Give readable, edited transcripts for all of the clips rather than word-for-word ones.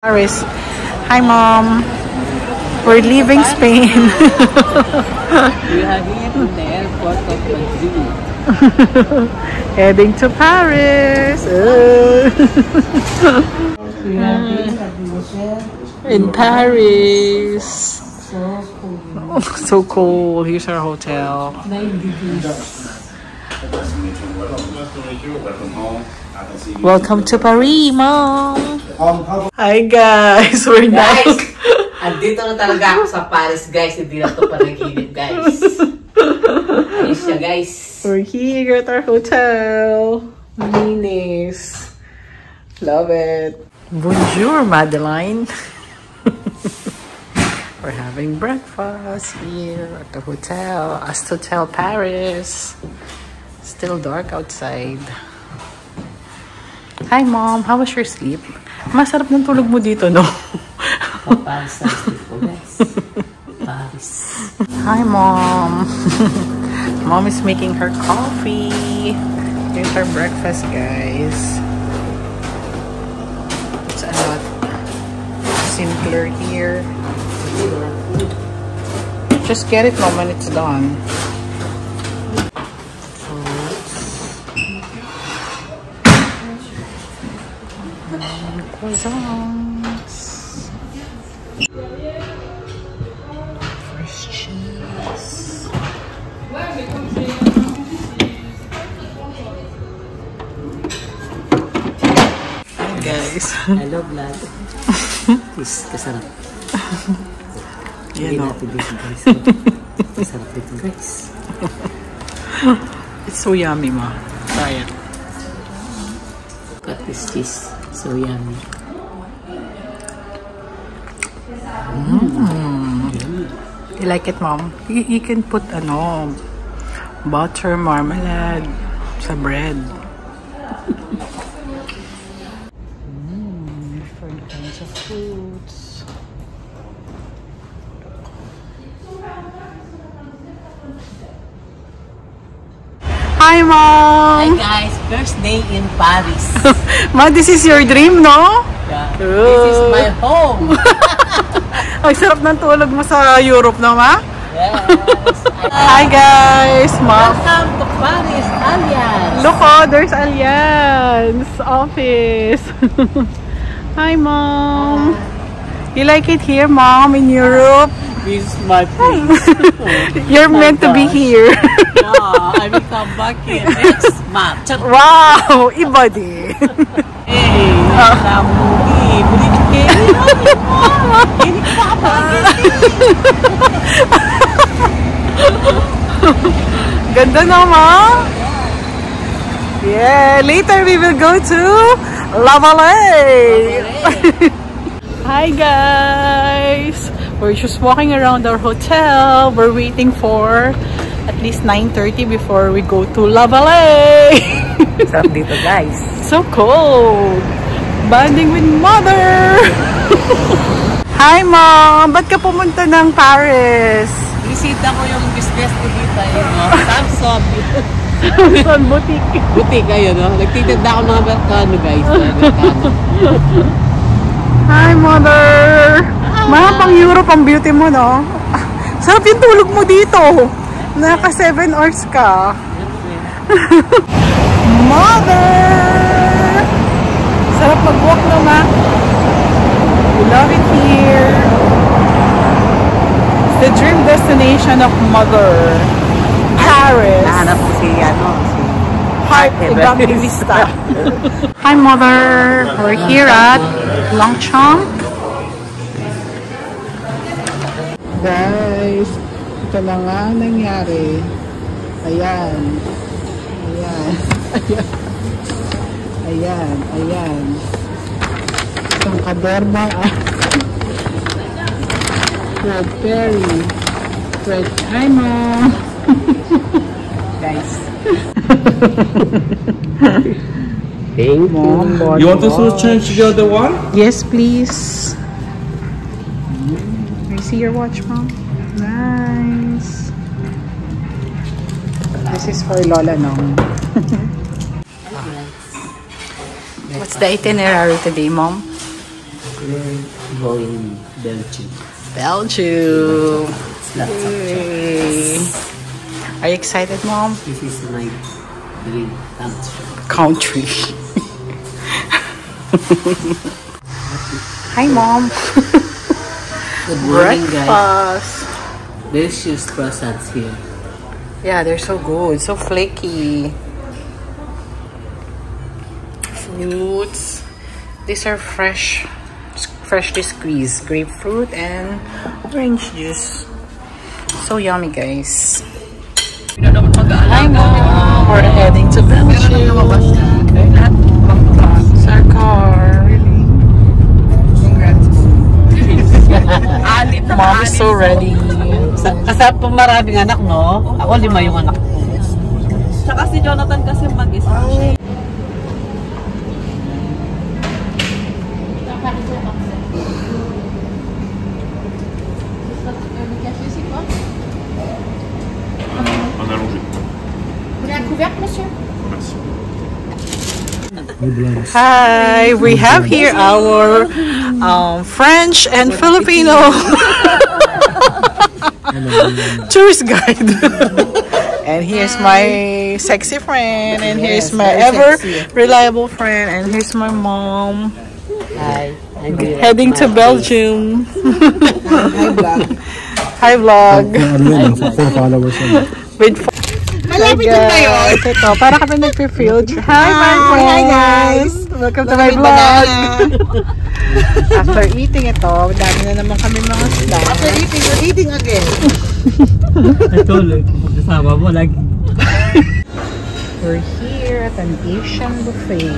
Paris. Hi, Mom. We're leaving Spain. We are here in the airport of Madrid. Heading to Paris. We are here at the hotel. In Paris. So cool. Oh, so cool. Here's our hotel. 9 degrees. Welcome to Paris, Mom. Hi, guys. We're now. Andito na talaga ako sa Paris, guys. Hindi na ito panaginip, guys. Ayos siya, guys. We're here at our hotel. Linis. Love it. Bonjour, Madeline. We're having breakfast here at the hotel. Hotel Paris. Still dark outside. Hi, Mom. How was your sleep? Masarap ng tulog mo dito, no? Paris ang sleep ko, guys. Paris. Hi, Mom. Mom is making her coffee. Here's our breakfast, guys. It's a lot simpler here. Just get it, Mom, when it's done. Croissants. Fresh cheese. Hi, guys. Hello, vlog. Please, kasarap. Yan, natin dito, guys. Kasarap dito, guys. It's so yummy, Ma. Try it. Cut this cheese. So yummy. You like it, Mom? You can put butter, marmalade sa bread. Different kinds of fruits. Hi, Mom! Hi guys, first day in Paris. Ma, this is your dream, no? Yeah. This is my home. Ang sarap ng tulog mo sa Europe, no, Ma? Yes. Hi, guys! Ma. Welcome to Paris, Allianz. Look, oh, there's Allianz office. Hi, Mom. You like it here, Mom, in Europe? This is my place. You're meant to be here. Yeah, I will come back here next month. Wow! Iba din. Hey, Lamudi. Budi kayo. Hindi pa Ganda naman. Yeah, later we will go to La Vallée. Hi, guys. We're just walking around our hotel. We're waiting for at least 9:30 before we go to La Vallée. Sarap dito, guys. So cold. Bonding with Mother. Hi, Mom. Ba't ka pumunta ng Paris? Bisita ko yung business ko dito. Samsung. Samsung boutique. Butik kayo, no? Nagtitinda ako mga Amerikano, guys. Hi, Mother. Ma, pang Europe ang beauty mo, no? Sarap yung tulog mo dito. Naka 7 hours ka. Mother! Sarap mag-walk na, Ma. We love it here. It's the dream destination of Mother. Paris. Nahanap ko si Heart Evangelista. Hi, Mother. We're here at Longchamp. Guys, ito na nga nangyari. Ayan. Ayan. Ayan. Ayan. Ayan. Itong kaderma. Strawberry. Hi, Mom. Guys. Thank you. You want us to change the other one? Yes, please. You see your watch, Mom? Nice. This is for Lola, no? What's the itinerary today, Mom? We're going Belgium. Belgium. It's lots of Yay. Are you excited, Mom? This is my dream country. Hi, Mom. Good morning, guys. Breakfast. Delicious croissants here. Yeah, they're so good. So flaky. Fruits. These are freshly squeezed grapefruit and orange juice. So yummy, guys. Hi, Mom. We're heading to Belgium. It's our car. Really? Mom is so ready. Kasi po maraming anak, no? Ako 5 yung anak ko. Tsaka si Jonathan kasi mag-isa. Hi, we have here our French and Filipino tourist guide. And here's my sexy friend, and here's my ever reliable friend, and here's my mom. Hi. Heading to Belgium. Hi, vlog. Hi, vlog. For followers. With Malapit na tayo. Ito, para kami nagpe-field trip. Hi, my friend. Hi, guys. Welcome to my vlog. After eating ito, dami na naman kami mga snacks. After eating, we're eating again. Ito, magkasama mo lagi. We're here at an Asian buffet.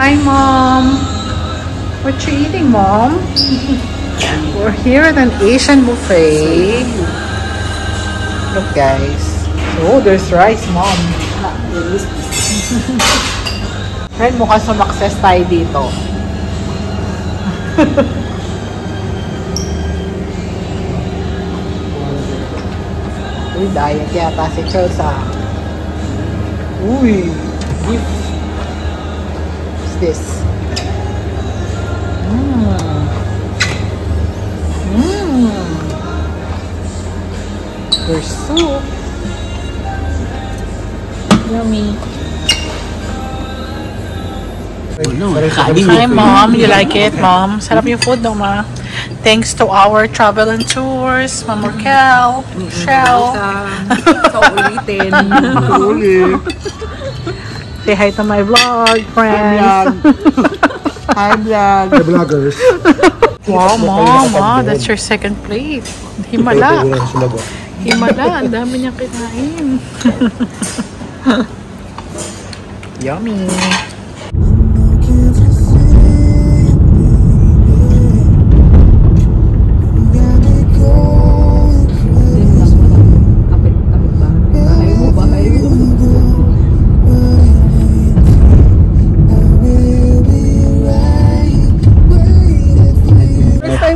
Hi, Mom. What you eating, Mom? We're here at an Asian buffet. Look, guys. Oh, there's rice, Mom. Friend, mukhang sumakses tayo dito. Uy, diet yata si Charles, ah. Uy, beef. This. There's soup. Yummy. Hi, Mom. You like it, Mom? Sarap yung food, no, Ma? Thanks to our travel and tours, Ma'am Raquel, Michelle. Kaulitin. Say hi to my vlog, friends. Hi, vlog. The vloggers. Wow, Mom, that's your second plate. Himala. Himala, ang dami niyang kinain. Yummy.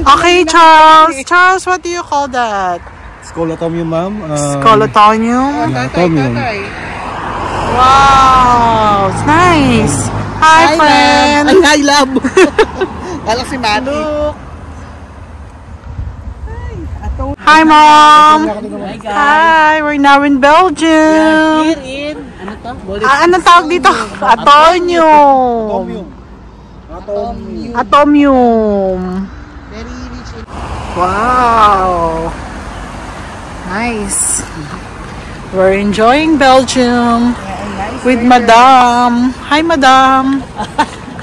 Okay, Charles. Charles, what do you call that? Scolatomium, ma'am. Scolotonium? Tomium. Wow, it's nice. Hi, friend. Ay, hi, love. Kala si Mati. Look. Hi, Mom. Hi, we're now in Belgium. Ano to? Anong tawag dito? Atonium. Atomium. Very rich in... Wow. Nice. We're enjoying Belgium with Madame. Hi, Madame.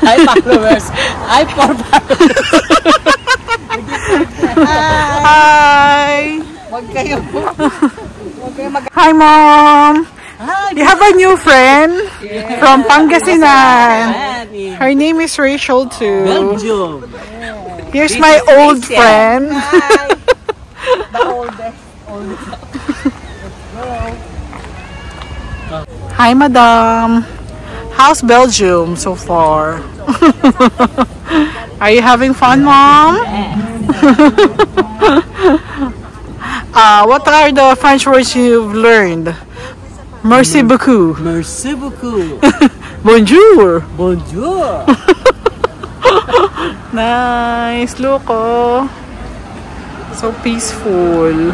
Hi, followers. Hi, for followers. Hi. Huwag kayo mag... Hi, Mom. You have a new friend from Pangasinan. Her name is Rachel too. Belgium. Here's This my is old Rachel. friend. Hi! The oldest. Hi, Madam. How's Belgium so far? Are you having fun, Mom? What are the French words you've learned? Merci beaucoup. Merci beaucoup. Bonjour. Bonjour. Nice. Look, oh. So peaceful.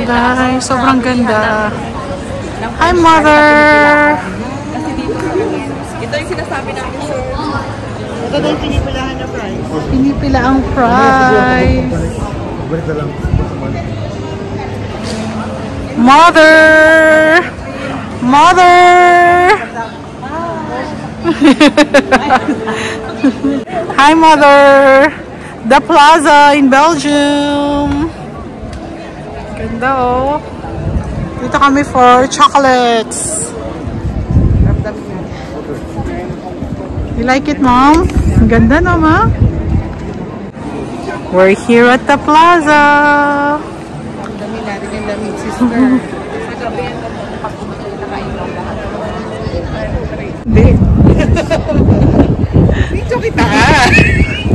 Guys, sobrang ganda. Hi, Mother. Ito yung sinasabi namin, sir. Ito na yung pinipilahan na price. Pinipila ang price. Balik na lang. Mother! Mother! Hi, Mother! The Plaza in Belgium. Ganda, oh. Dito kami for chocolates. You like it, Mom? Ang ganda, no, Ma? We're here at the Plaza. Ang dami natin yung damit, sister. Hindi. Dito kita!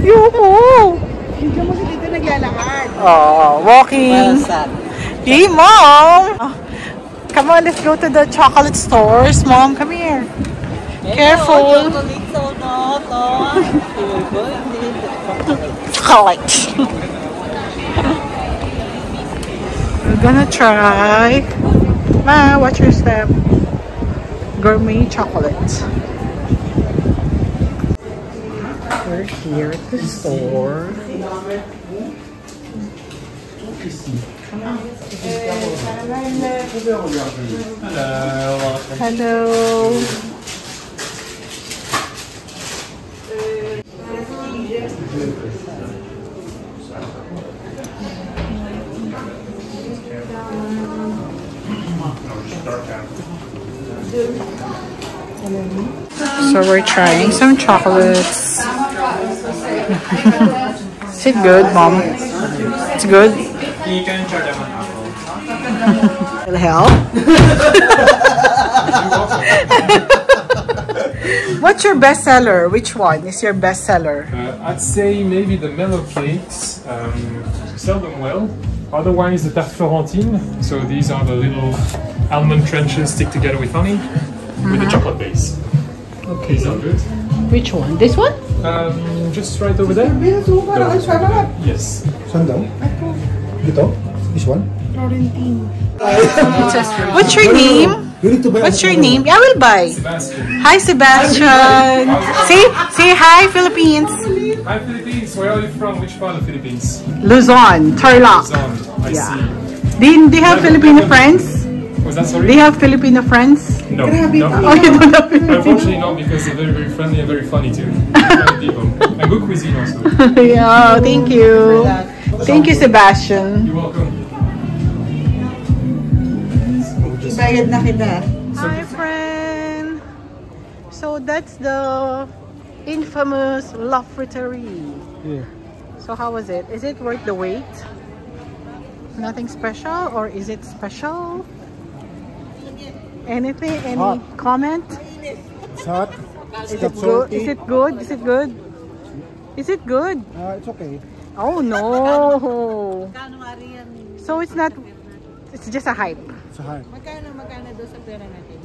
Yuko! Dito mo si dito naglalakad. Oh, walking. Hey, Mom! Come on, let's go to the chocolate stores. Mom, come here. Careful. Chocolate. We're gonna try. Ma, watch your step. Gourmet chocolate. We're here at the store. Hello. So we're trying some chocolates. Is it good, Mom? It's good? You can try that one apple. Will help? What's your best seller? Which one is your best seller? I'd say maybe the mellow cakes, sell them well. Otherwise the tarte Florentine, so these are the little almond trenches stick together with honey, with a chocolate base. Okay. These are good. Which one? This one? Just right over there. Yes. Saan daw? Ito? This one? What's your name? You need to buy. What's your name? I will buy. Sebastian. Hi, Sebastian. Say hi, Philippines. Hi Philippines, where are you from? Which part of the Philippines? Luzon, Tarlac. Luzon, I Yeah. see. Do you have Filipino friends? Was that sorry? Do you have Filipino friends? No, Oh, no. you don't have Filipino. Unfortunately not, because they're very, very friendly and very funny too. Funny people. And good cuisine also. Yeah, thank you. Thank you, Sebastian. You're welcome. Ibayad na kita. Hi, friend. So that's the infamous La Friterie. Yeah. So how was it? Is it worth the wait? Nothing special, or is it special? Anything? Any Hot. comment? It's hot. Is it good? Is it good? Is it good? Is it good? It's okay. Oh no! So it's not. It's just a hype. It's hot. Magkano doon sa pera natin?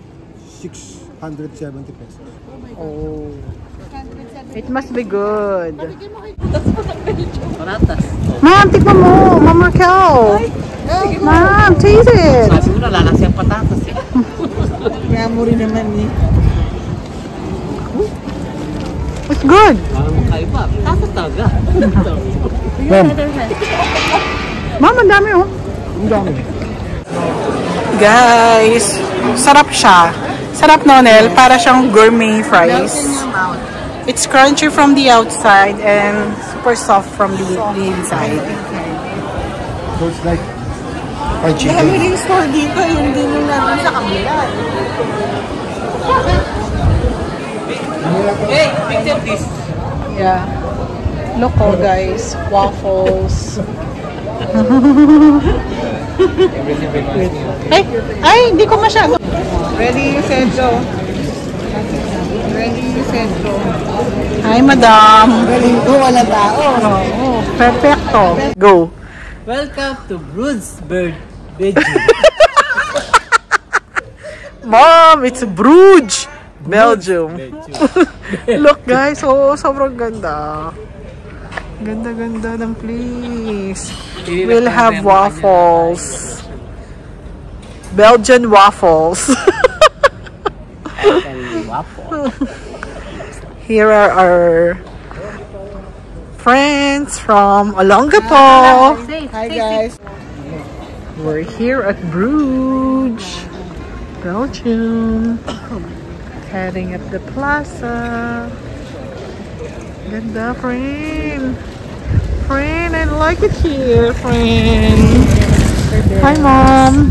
670 pesos. Oh. It must be good. Paratas. Ma'am, tikman mo! Ma'am Raquel! Ma'am, taste it! Sabi mo na, lalas yung patatas eh. Kaya mo rin naman eh. It's good! Parang magkaiba. Patatas talaga. Ma'am, Ma'am, ang dami oh. ang dami. Guys, sarap siya. Sarap, Nonel. Para siyang gourmet fries. It's crunchy from the outside and super soft from the inside. So it's like fried Kami chicken. rin store dito, yun din yung nandun sa kabila. Hey, picture this. Yeah. Look oh guys, waffles. Ay, hindi ko masyado. Ready, set, go. Ready, set, go. Hi, madam. Ready, go, wala tao. Oh, perfecto. Go. Welcome to Brunsberg, Belgium. Mom, it's Bruges, Belgium. Look guys, oh, sobrang ganda. Ganda-ganda ng place. We'll have waffles. Belgian waffles. Here are our friends from Olongapo. Hi guys. We're here at Bruges, Belgium. Heading at the plaza. Ganda, friend. Friend, I like it here, friend. Hi, Mom.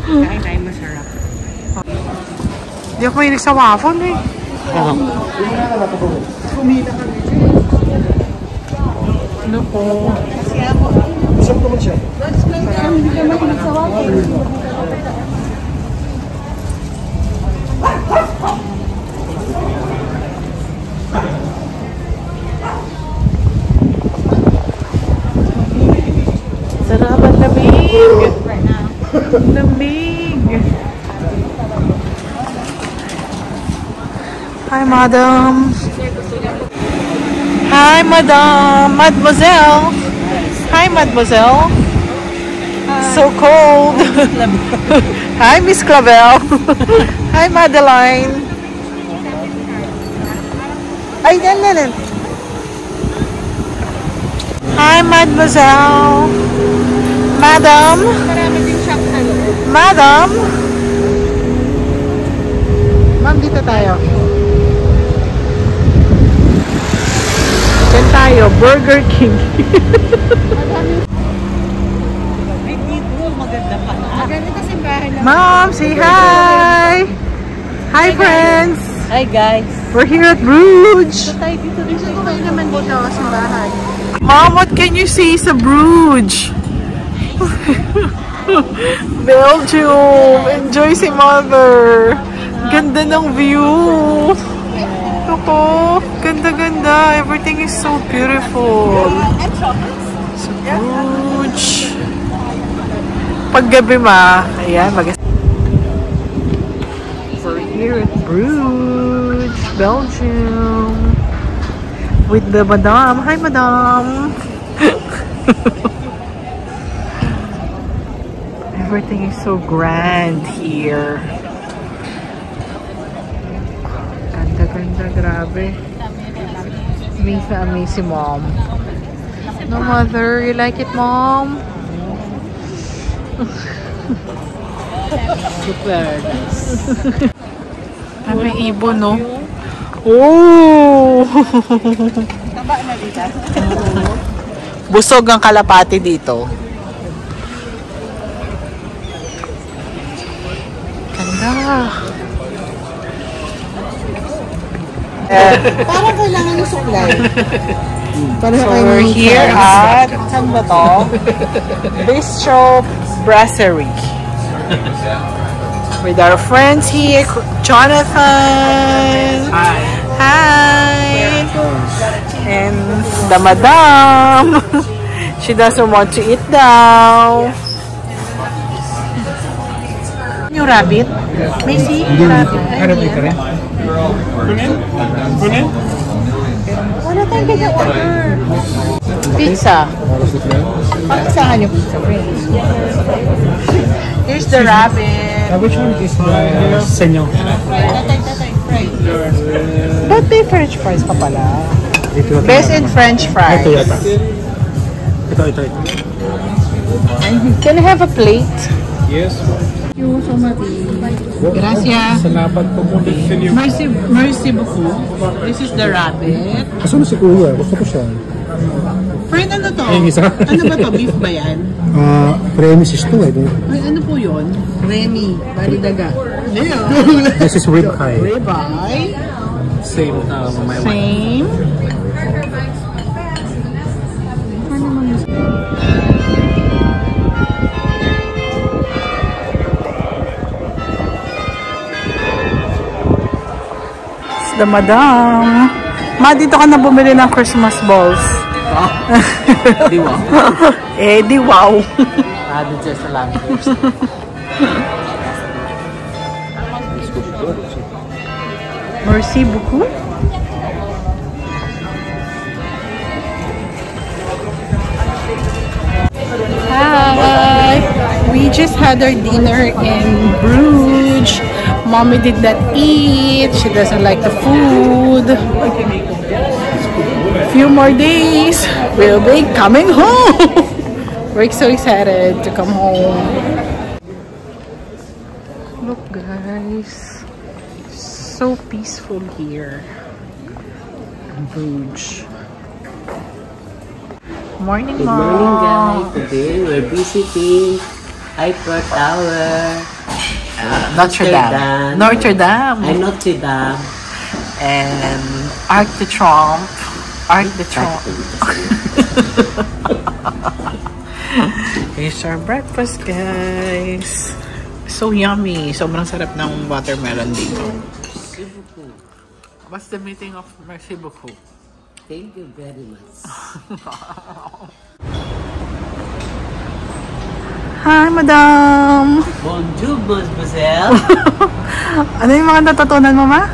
Kain masarap. Di ako mahilig sa waffle eh. Ano po? Isang naman siya. Sarap ang lamig. Lamig. Hi, madam. Hi, madam. Mademoiselle. Hi, mademoiselle. So cold. Hi, Miss Clavel. Hi, Madeline. Ay, nan. Hi, mademoiselle. Madam. Madam. Ma'am, dito tayo. Diyan tayo, Burger King. Mom, say hi. Hi, friends. Hi guys. We're here at Bruges. Mom, what can you say sa Bruges? Belgium. Enjoy si Mother. Ganda ng view. Ako, ganda-ganda. Everything is so beautiful. So Bruges. Paggabi ayan, we're here at Bruges, Belgium. With the madam. Hi, madam. Everything is so grand here. Ganda, grabe. Amaze na amaze si Mom. No, Mother, you like it, Mom? Super nice. May ibon, no? Oh! Taba na dito. Busog ang kalapati dito. Ganda. Parang kailangan yung supply. So we're here at, saan ba to? Bistro Brasserie. With our friends here, Jonathan. Hi. Hi. And the madam. She doesn't want to eat now. Yung rabbit? May rabbit. Wala tayong ganyan order. Pizza. Pagkasahan yung pizza, friends. Here's the rabbit. Which one is the senyo? Ba't may french fries pa pala? Best in french fries. Ito yata. Ito. Can I have a plate? Yes. Gracias. Salamat po muna sa inyo. Merci beaucoup. This is the rabbit. Asan na si Kuya? Gusto ko siya. Friend, ano to? Ayun, isa. Ano ba to? Beef ba yan? Premises to eh. Ay, ano po yun? Remy, bali daga. This is rib eye. Ribeye. Same my wife. Same. It's the madam. Ma, dito ka na bumili ng Christmas balls. Di ba? Eh, di wow. Doon siya sa lamppost. Merci beaucoup. Hi! We just had our dinner in Bruges. Mommy did not eat. She doesn't like the food. Few more days, we'll be coming home. We're so excited to come home. Look, guys. So peaceful here in Bruges. Morning, Good Mom. morning, guys. Today we're visiting Eiffel Tower, Notre Dame. Notre Dame. and Notre Dame. And Arc de Triomphe. Arc de Triomphe. Here's our breakfast, guys. So yummy. Sobrang sarap ng watermelon dito. What's the meaning of merci beaucoup? Thank you very much. Hi, Madam! Bonjour, mademoiselle. Ano yung mga natutunan mo, Ma?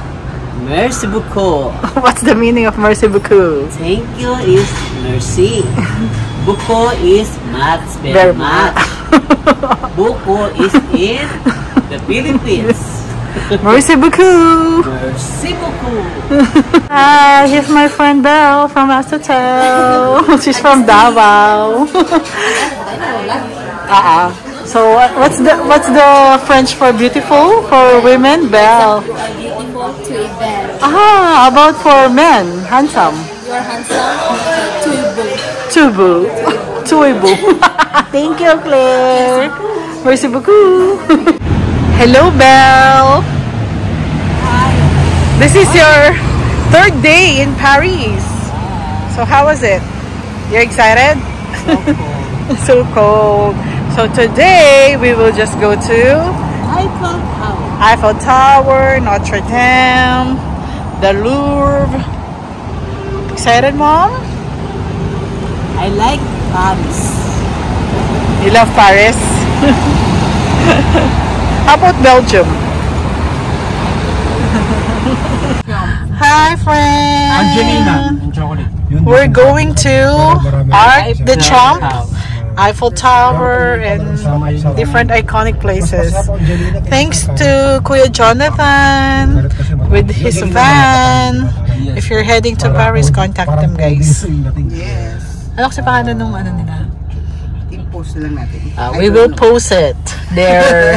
Merci beaucoup. What's the meaning of merci beaucoup? Thank you is merci. Beaucoup is much, very much. Beaucoup is in the Philippines. Merci beaucoup! Merci beaucoup. Hi, here's my friend Belle from Asotel. She's from Davao. So what's the French for beautiful for women? Belle. Beautiful to a belle. How about for men? Handsome. You are handsome to Tubu. boo. Tuibu. Thank you, Claire. Merci beaucoup. Hello, Belle. Hi. This is your third day in Paris. So how was it? You're excited? So cold. So today we will just go to Eiffel Tower, Notre Dame, the Louvre. Excited, Mom? I like Paris. You love Paris? How about Belgium? Hi, friends. Angelina. Yung chocolate. Yun. We're going to Arc de Triomphe, Eiffel Tower, and different iconic places. Thanks to Kuya Jonathan with his van. If you're heading to Paris, contact them, guys. Yes. Ano kasi pangalan nung ano nila? I-post lang natin. We will post it. Their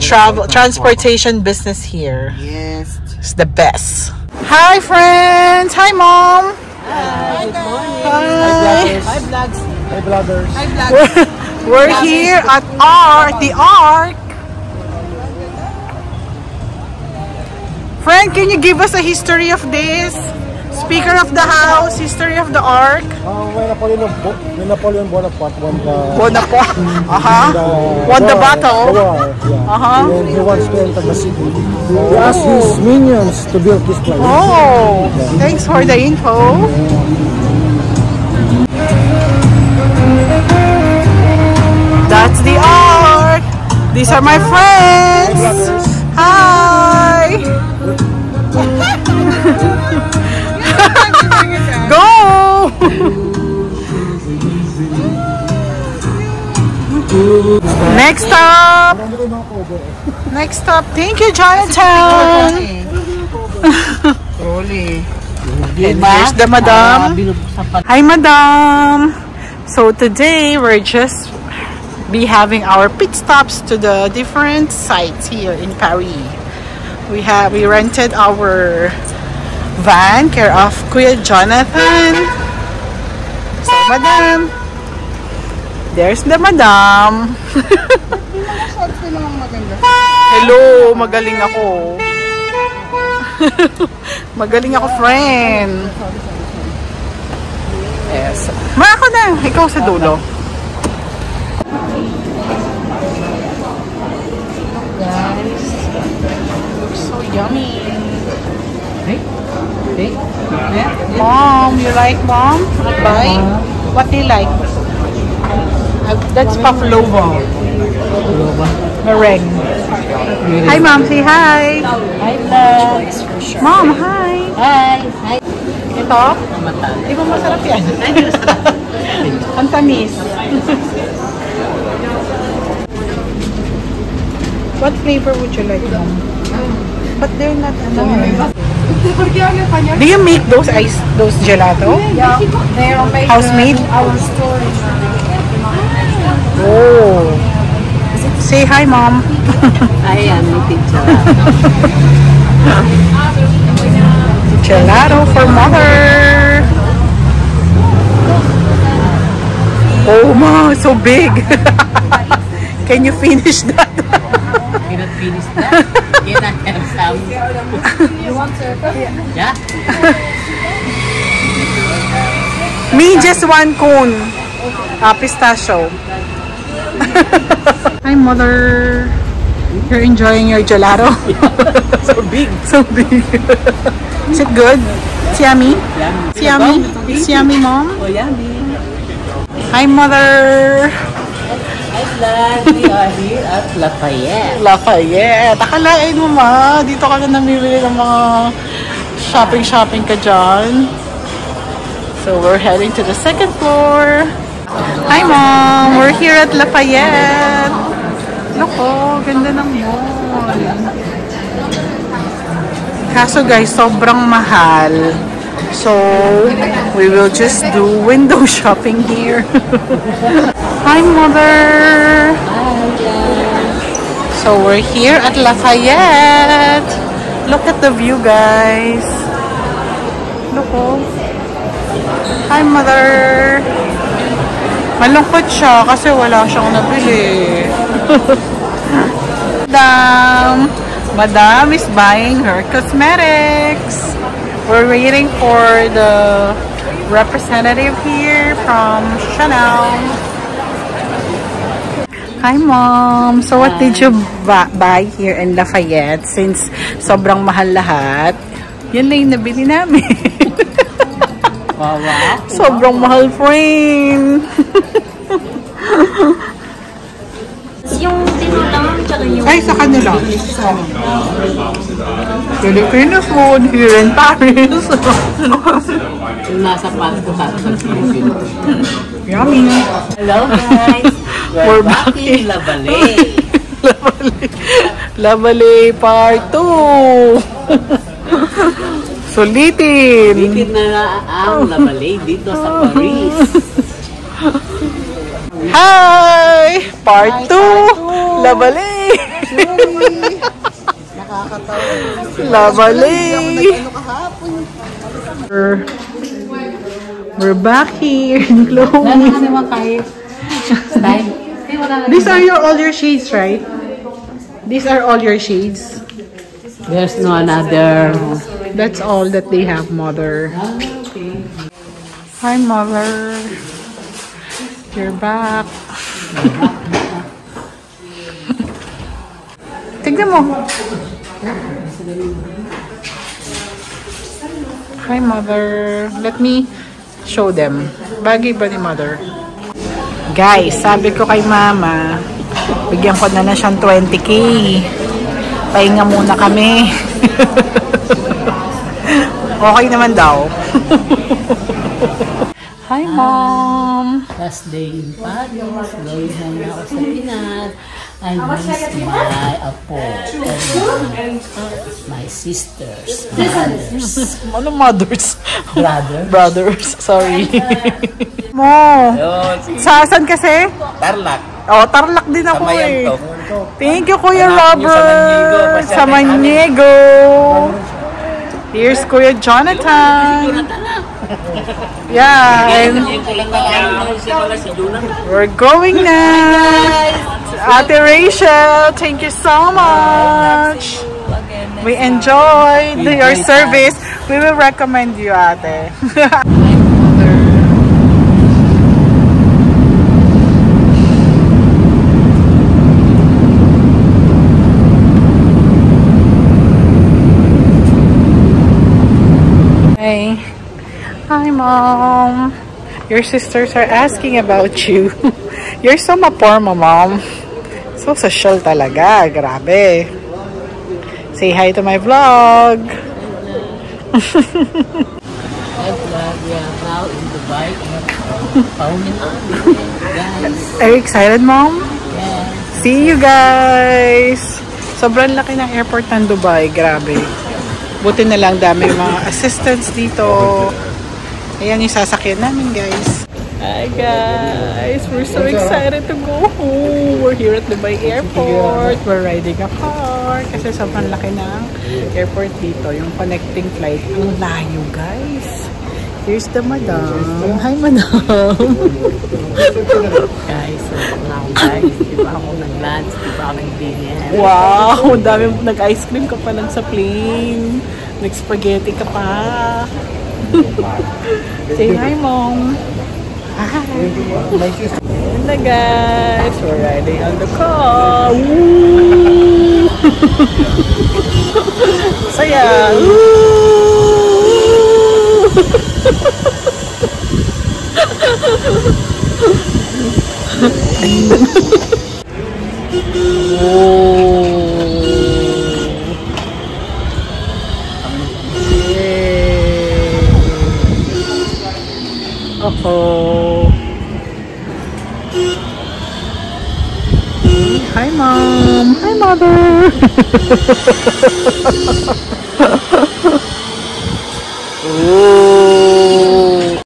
transportation business here. Yes. It's the best. Hi, friends. Hi, Mom. Hi, good morning. Hi. Hi, vlogs. Hey, vloggers. Hi, vlogs. We're here at the Arc. Friend, can you give us a history of this? Speaker of the house, history of the Arc. When Napoleon Bonaparte won the Bonaparte. Won the battle. The war, yeah. And he wants to enter the city. He asked his minions to build this place. Oh, thanks for the info. That's the Arc. These are my friends. Hi. Go. Next stop. Next stop. Thank you, Jonathan. And here's the madam. Hi, madam. So today we're just be having our pit stops to the different sites here in Paris. We rented our van care of Kuya Jonathan. So, madam, There's the madam. Hello, magaling ako. Magaling ako, friend. Yes. Ako na. Ikaw sa dulo. Guys, looks so yummy. Mom, you like, Mom? Bye. What do you like? That's pavlova. Meringue. Hi, Mom. Say hi. Hi, love. Mom, hi. Hi. Hi. Ito? Di ba masarap yan? Ang tamis. What flavor would you like, Mom? But they're not Do you make those gelato? Yeah, they are made House-made? our storage. Oh. Say hi, Mom. I am eating gelato. Gelato for Mother. Oh, Ma, so big. Can you finish that? Cannot finish that. Can I have some? You want to? Yeah. Me, just one cone. Pistachio. Hi, Mother. You're enjoying your gelato? So big. So big. Is it good? It's yummy? Yummy. It's yummy? It's yummy, Mom? Oh, yummy. Hi, Mother. Hi, love. We are here at Lafayette. Lafayette. Akalain mo, Ma. Dito ka na namimili ng mga shopping ka dyan. So, we're heading to the second floor. Hi, Mom. We're here at Lafayette. Loko, ganda ng mall. Kaso, guys, sobrang mahal. So, we will just do window shopping here. Hi, Mother. So, we're here at Lafayette. Look at the view, guys. Look, oh. Hi, Mother. Malungkot siya kasi wala siyang nabili. Madam is buying her cosmetics. We're waiting for the representative here from Chanel. Hi, Mom. So, what did you buy here in Lafayette? Since sobrang mahal lahat, yan lang yung nabili namin. Wow. Sobrang mahal, friend. Yung tinulang, tsaka yung... Ay, sa kanila. Filipino food here in Paris. Yung nasa pants ko sa Yummy. Hello, guys. We're back in La Vallée. La Vallée Part 2. Sulitin. Dito na ang La Vallée dito sa Paris. Hi! Part 2! La Vallée! La Vallée! We're back here in Chloe. These are all your shades, right? These are all your shades? There's no another. That's all that they have, Mother. Hi, Mother. You're back. Tignan mo. Hi, Mother. Let me show them. Bagay ba ni Mother? Guys, sabi ko kay Mama, bigyan ko na siyang 20K. Pahinga muna kami. Okay naman daw. Hi, Mom. Last day in Paris. Lord na ako sa Pinas. I miss my apo. My sisters. Brothers. Ano mothers? Brother? Brothers. Sorry. Mo. Saan kasi? Tarlac. Oh, Tarlac din ako eh. Thank you, Kuya Hanapin niyo Robert. sa Sa Maniego. Here's Kuya Jonathan. Yeah, and we're going now. Ate Rachel, thank you so much. We enjoyed your service. We will recommend you, Ate. Hey. Hi, Mom. Your sisters are asking about you. You're so maporma, Mom. So social talaga. Grabe. Say hi to my vlog. Hi vlog, we are now in Dubai. Guys. Are you excited, Mom? Yes. See you guys! Sobrang laki ng airport ng Dubai. Grabe. Buti na lang dami mga assistants dito. Ayan yung sasakyan namin, guys. Hi, guys! We're so excited to go home. We're here at Dubai Airport. We're riding a car kasi sobrang laki ng airport dito. Yung connecting flight. Ang layo, guys. Here's the madam. Hi, madam! Guys, now guys, di ba ako nag-lunch, di ba ako nag-dinner? Wow! Dami nag-ice cream ka pa lang sa plane. Nag-spaghetti ka pa. Say hi, Mom. Hi. And the guys, we're riding on the car. Woo! Saya! Woo! Uh-oh. Hi, Mom. Hi, Mother. Ooh.